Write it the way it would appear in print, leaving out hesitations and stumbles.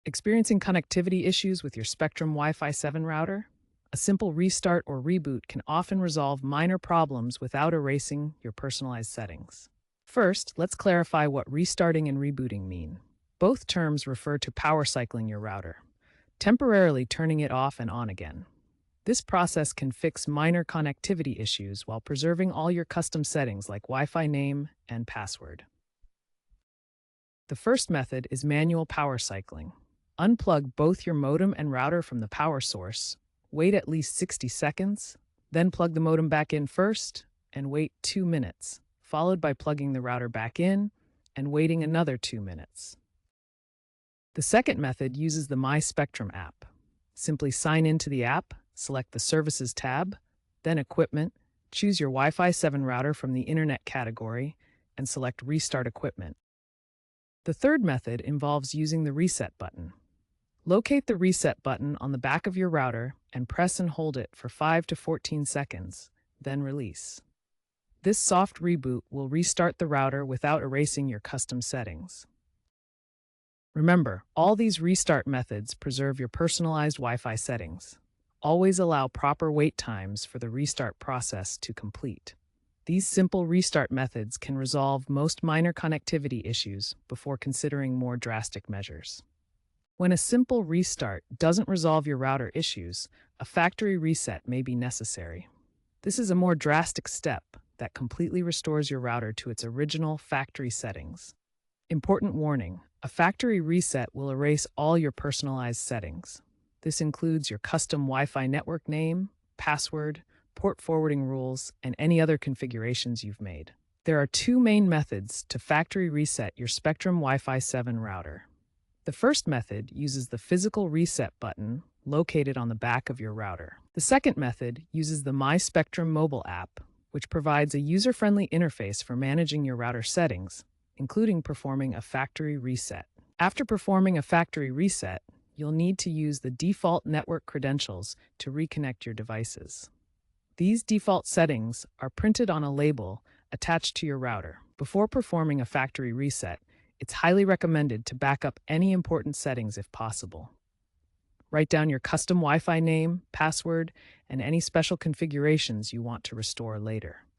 Experiencing connectivity issues with your Spectrum Wi-Fi 7 router? A simple restart or reboot can often resolve minor problems without erasing your personalized settings. First, let's clarify what restarting and rebooting mean. Both terms refer to power cycling your router, temporarily turning it off and on again. This process can fix minor connectivity issues while preserving all your custom settings like Wi-Fi name and password. The first method is manual power cycling. Unplug both your modem and router from the power source, wait at least 60 seconds, then plug the modem back in first and wait 2 minutes, followed by plugging the router back in and waiting another 2 minutes. The second method uses the My Spectrum app. Simply sign into the app, select the Services tab, then Equipment, choose your Wi-Fi 7 router from the Internet category, and select Restart Equipment. The third method involves using the Reset button. Locate the Reset button on the back of your router and press and hold it for 5 to 14 seconds, then release. This soft reboot will restart the router without erasing your custom settings. Remember, all these restart methods preserve your personalized Wi-Fi settings. Always allow proper wait times for the restart process to complete. These simple restart methods can resolve most minor connectivity issues before considering more drastic measures. When a simple restart doesn't resolve your router issues, a factory reset may be necessary. This is a more drastic step that completely restores your router to its original factory settings. Important warning: a factory reset will erase all your personalized settings. This includes your custom Wi-Fi network name, password, port forwarding rules, and any other configurations you've made. There are two main methods to factory reset your Spectrum Wi-Fi 7 router. The first method uses the physical reset button located on the back of your router. The second method uses the My Spectrum mobile app, which provides a user-friendly interface for managing your router settings, including performing a factory reset. After performing a factory reset, you'll need to use the default network credentials to reconnect your devices. These default settings are printed on a label attached to your router. Before performing a factory reset, it's highly recommended to back up any important settings if possible. Write down your custom Wi-Fi name, password, and any special configurations you want to restore later.